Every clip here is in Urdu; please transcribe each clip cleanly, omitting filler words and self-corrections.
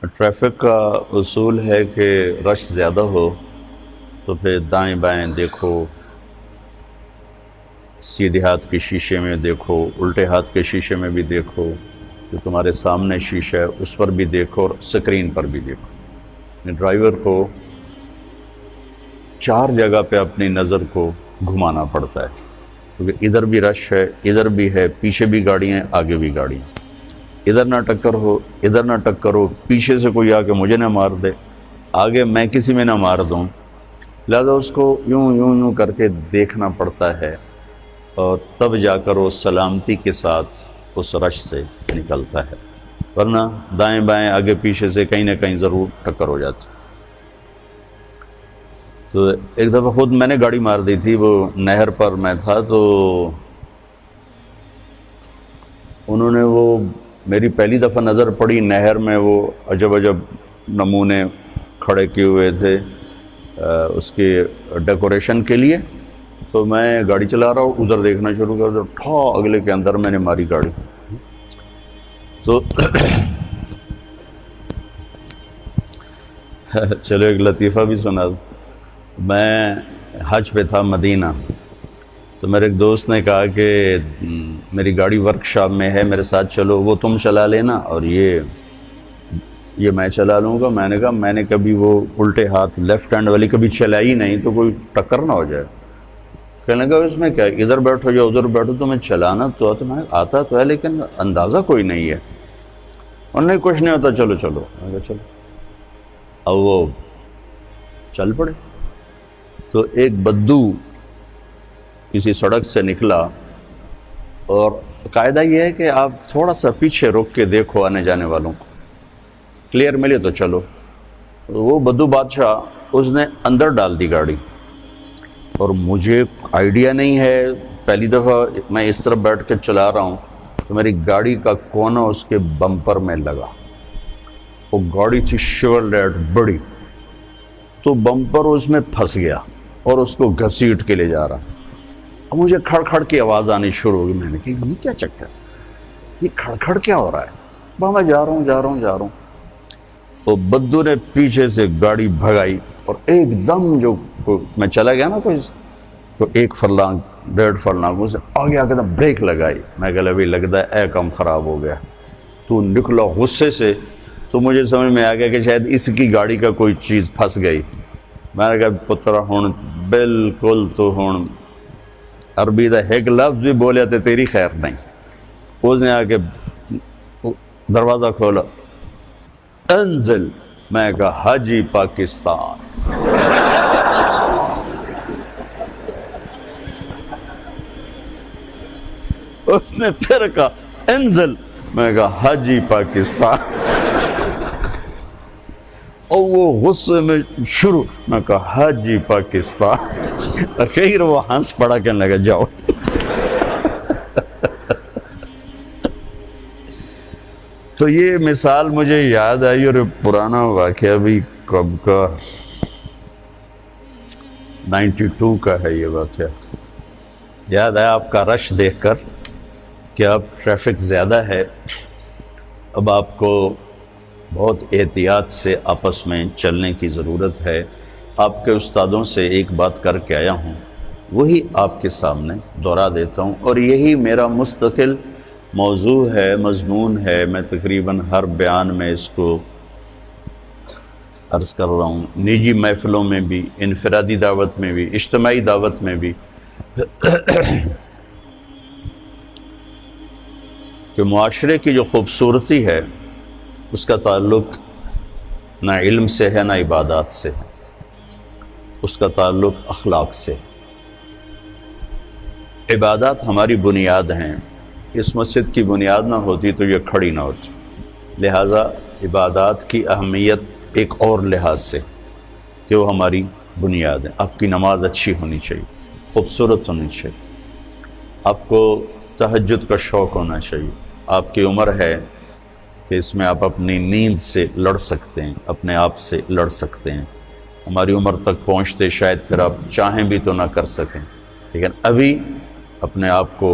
ٹریفک کا اصول ہے کہ رش زیادہ ہو تو پھر دائیں بائیں دیکھو، سیدھے ہاتھ کے شیشے میں دیکھو، الٹے ہاتھ کے شیشے میں بھی دیکھو، جو تمہارے سامنے شیشہ ہے اس پر بھی دیکھو اور سکرین پر بھی دیکھو۔ ڈرائیور کو 4 جگہ پہ اپنی نظر کو گھمانا پڑتا ہے، کیونکہ ادھر بھی رش ہے، ادھر بھی ہے، پیچھے بھی گاڑیاں، آگے بھی گاڑیاں، ادھر نہ ٹکر ہو، ادھر نہ ٹکر ہو، پیچھے سے کوئی آ کے مجھے نہ مار دے، آگے میں کسی میں نہ مار دوں، لہذا اس کو یوں یوں یوں کر کے دیکھنا پڑتا ہے، اور تب جا کر وہ سلامتی کے ساتھ اس رش سے نکلتا ہے، ورنہ دائیں بائیں آگے پیچھے سے کہیں نہ کہیں ضرور ٹکر ہو جاتی۔ تو ایک دفعہ خود میں نے گاڑی مار دی تھی، وہ نہر پر میں تھا، تو انہوں نے وہ میری پہلی دفعہ نظر پڑی نہر میں، وہ عجب عجب نمونے کھڑے کیے ہوئے تھے اس کی ڈیکوریشن کے لیے، تو میں گاڑی چلا رہا ہوں، ادھر دیکھنا شروع کر دیا، ٹھا اگلے کے اندر میں نے ماری گاڑی۔ تو چلو ایک لطیفہ بھی سنا دوں۔ میں حج پہ تھا مدینہ، تو میرے ایک دوست نے کہا کہ میری گاڑی ورک شاپ میں ہے، میرے ساتھ چلو، وہ تم چلا لینا اور یہ میں چلا لوں گا۔ میں نے کہا میں نے کبھی وہ الٹے ہاتھ لیفٹ ہینڈ والی کبھی چلائی نہیں، تو کوئی ٹکر نہ ہو جائے۔ کہنے لگا اس میں کیا، ادھر بیٹھو یا ادھر بیٹھو، تمہیں چلانا تو آتا تو ہے لیکن اندازہ کوئی نہیں ہے۔ اور نہیں کچھ نہیں ہوتا، چلو چلو۔ میں کہا چلو، اب وہ چل پڑے۔ تو ایک بدو کسی سڑک سے نکلا، اور قاعدہ یہ ہے کہ آپ تھوڑا سا پیچھے روک کے دیکھو آنے جانے والوں کو، کلیئر ملے تو چلو۔ وہ بدو بادشاہ اس نے اندر ڈال دی گاڑی، اور مجھے آئیڈیا نہیں ہے، پہلی دفعہ میں اس طرف بیٹھ کے چلا رہا ہوں، تو میری گاڑی کا کونا اس کے بمپر میں لگا۔ وہ گاڑی تھی شیورلیٹ بڑی، تو بمپر اس میں پھنس گیا اور اس کو گھسیٹ کے لے جا رہا۔ اب مجھے کھڑ کھڑ کی آواز آنی شروع ہوگی، میں نے کہا یہ کیا چکر ہے، یہ کھڑ کھڑ کیا ہو رہا ہے؟ میں جا رہا ہوں۔ تو بدو نے پیچھے سے گاڑی بھگائی، اور ایک دم جو میں چلا گیا نا کوئی تو 1 فرلانگ 1.5 فرلانگ اس نے آگے آ کے بریک لگائی۔ میں کہا ابھی لگتا ہے اے کم خراب ہو گیا۔ تو نکلا غصے سے، تو مجھے سمجھ میں آ گیا کہ شاید اس کی گاڑی کا کوئی چیز پھنس گئی۔ میں نے کہا پتر ہون بالکل تو ہون عربی دا ایک لفظ بھی بولے تو تیری خیر نہیں۔ اس نے آ کے دروازہ کھولا، انزل۔ میں کہا حاجی پاکستان۔ اس نے پھر کہا انزل۔ میں کہا حاجی پاکستان۔ اور وہ غصے میں شروع، میں کہا حاجی پاکستان۔ اخیر وہ ہنس پڑا، کہنے لگا جاؤ۔ تو یہ مثال مجھے یاد آئی، اور پرانا واقعہ بھی کب کا 92 کا ہے یہ واقعہ، یاد آیا آپ کا رش دیکھ کر کہ اب ٹریفک زیادہ ہے، اب آپ کو بہت احتیاط سے آپس میں چلنے کی ضرورت ہے۔ آپ کے استادوں سے ایک بات کر کے آیا ہوں، وہی آپ کے سامنے دہرا دیتا ہوں، اور یہی میرا مستقل موضوع ہے، مضمون ہے۔ میں تقریباً ہر بیان میں اس کو عرض کر رہا ہوں، نجی محفلوں میں بھی، انفرادی دعوت میں بھی، اجتماعی دعوت میں بھی، کہ معاشرے کی جو خوبصورتی ہے اس کا تعلق نہ علم سے ہے نہ عبادات سے ہے، اس کا تعلق اخلاق سے۔ عبادات ہماری بنیاد ہیں، اس مسجد کی بنیاد نہ ہوتی تو یہ کھڑی نہ ہوتی، لہٰذا عبادات کی اہمیت ایک اور لحاظ سے کہ وہ ہماری بنیاد ہے۔ آپ کی نماز اچھی ہونی چاہیے، خوبصورت ہونی چاہیے، آپ کو تہجد کا شوق ہونا چاہیے، آپ کی عمر ہے کہ اس میں آپ اپنی نیند سے لڑ سکتے ہیں، اپنے آپ سے لڑ سکتے ہیں۔ ہماری عمر تک پہنچتے شاید پھر آپ چاہیں بھی تو نہ کر سکیں، لیکن ابھی اپنے آپ کو،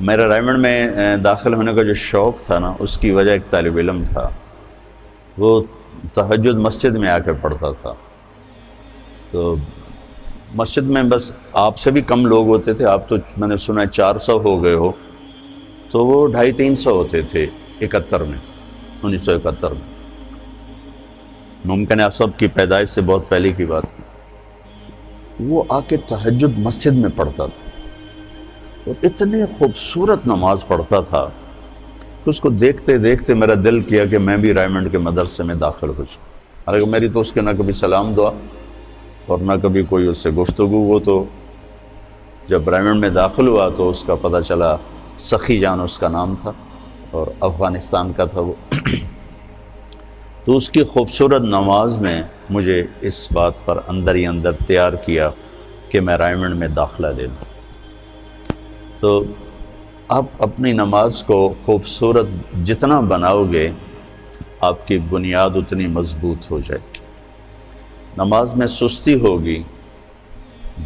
میرا رائمنڈ میں داخل ہونے کا جو شوق تھا نا، اس کی وجہ ایک طالب علم تھا، وہ تہجد مسجد میں آ کے پڑھتا تھا. تو مسجد میں بس آپ سے بھی کم لوگ ہوتے تھے. آپ تو میں نے سنا 400 ہو گئے ہو، تو وہ 250-300 ہوتے تھے 1971 میں. ممکن ہے آپ سب کی پیدائش سے بہت پہلے کی بات ہے. وہ آ کے تہجد مسجد میں پڑھتا تھا اور اتنے خوبصورت نماز پڑھتا تھا کہ اس کو دیکھتے دیکھتے میرا دل کیا کہ میں بھی رائمنڈ کے مدرسے میں داخل ہو جاؤں. حالانکہ میری تو اس کے نہ کبھی سلام دعا اور نہ کبھی کوئی اس سے گفتگو. وہ تو جب رائمنڈ میں داخل ہوا تو اس کا پتہ چلا، سخی جان اس کا نام تھا اور افغانستان کا تھا وہ. تو اس کی خوبصورت نماز نے مجھے اس بات پر اندر ہی اندر تیار کیا کہ میں رائمنڈ میں داخلہ لے لوں. تو آپ اپنی نماز کو خوبصورت جتنا بناؤ گے، آپ کی بنیاد اتنی مضبوط ہو جائے گی. نماز میں سستی ہوگی،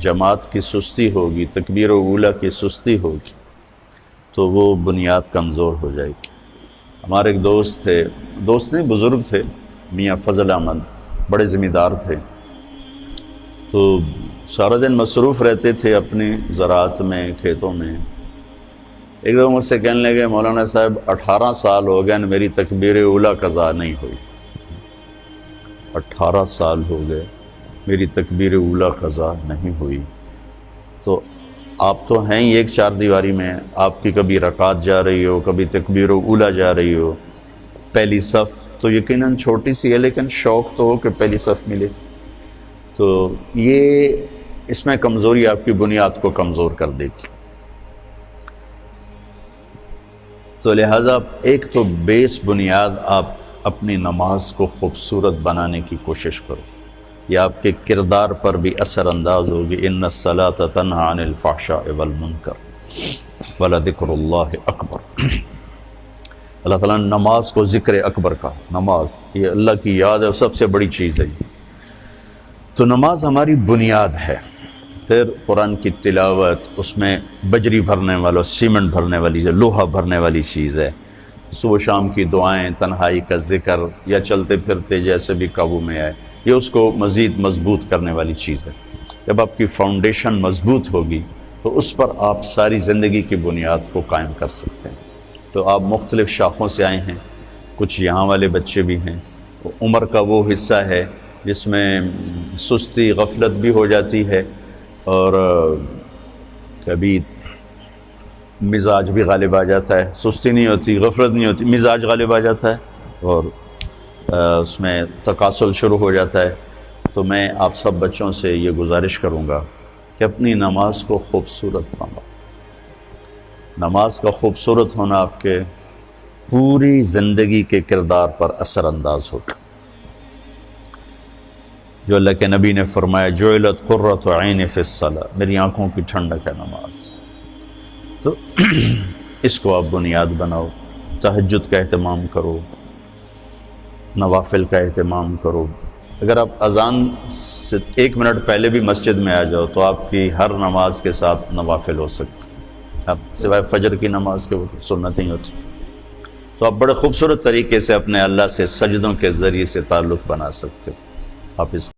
جماعت کی سستی ہوگی، تکبیر اولیٰ کی سستی ہوگی، تو وہ بنیاد کمزور ہو جائے گی. ہمارے ایک دوست تھے، دوست نہیں بزرگ تھے، میاں فضل احمد، بڑے ذمہ دار تھے. تو سارا دن مصروف رہتے تھے اپنی زراعت میں، کھیتوں میں. ایک دفعہ مجھ سے کہنے لگے، مولانا صاحب 18 سال ہو گئے میری تکبیر اولیٰ قضا نہیں ہوئی. 18 سال ہو گئے میری تکبیر اولیٰ قضا نہیں ہوئی. تو آپ تو ہیں ہی ایک چار دیواری میں، آپ کی کبھی رکعت جا رہی ہو، کبھی تکبیر اولیٰ جا رہی ہو. پہلی صف تو یقیناً چھوٹی سی ہے، لیکن شوق تو ہو کہ پہلی صف ملے. تو یہ اس میں کمزوری آپ کی بنیاد کو کمزور کر دے گی. تو لہٰذا ایک تو بیس بنیاد آپ اپنی نماز کو خوبصورت بنانے کی کوشش کرو. یہ آپ کے کردار پر بھی اثر انداز ہوگی. ان الصلاۃ تنہی عن الفحشاء والمنکر ولذکر اللہ اکبر. اللہ تعالیٰ نے نماز کو ذکر اکبر کا، نماز یہ اللہ کی یاد ہے، سب سے بڑی چیز ہے. تو نماز ہماری بنیاد ہے. پھر قرآن کی تلاوت، اس میں بجری بھرنے والا، سیمنٹ بھرنے والی، لوہا بھرنے والی چیز ہے. صبح شام کی دعائیں، تنہائی کا ذکر، یا چلتے پھرتے جیسے بھی قابو میں آئے، یہ اس کو مزید مضبوط کرنے والی چیز ہے. جب آپ کی فاؤنڈیشن مضبوط ہوگی تو اس پر آپ ساری زندگی کی بنیاد کو قائم کر سکتے ہیں. تو آپ مختلف شاخوں سے آئے ہیں، کچھ یہاں والے بچے بھی ہیں. عمر کا وہ حصہ ہے جس میں سستی، غفلت بھی ہو جاتی ہے، اور کبھی مزاج بھی غالب آ جاتا ہے. سستی نہیں ہوتی، غفلت نہیں ہوتی، مزاج غالب آ جاتا ہے اور اس میں تکاسل شروع ہو جاتا ہے. تو میں آپ سب بچوں سے یہ گزارش کروں گا کہ اپنی نماز کو خوبصورت بناؤ. نماز کا خوبصورت ہونا آپ کے پوری زندگی کے کردار پر اثر انداز ہوگا. جو اللہ کے نبی نے فرمایا، جعلت قرۃ عین فی الصلاۃ، میری آنکھوں کی ٹھنڈک ہے نماز. تو اس کو آپ بنیاد بناؤ. تہجد کا اہتمام کرو، نوافل کا اہتمام کرو. اگر آپ اذان سے 1 منٹ پہلے بھی مسجد میں آ جاؤ تو آپ کی ہر نماز کے ساتھ نوافل ہو سکتے. اب سوائے فجر کی نماز کے وہ سنتیں ہوتی. تو آپ بڑے خوبصورت طریقے سے اپنے اللہ سے سجدوں کے ذریعے سے تعلق بنا سکتے ہو. آپ اس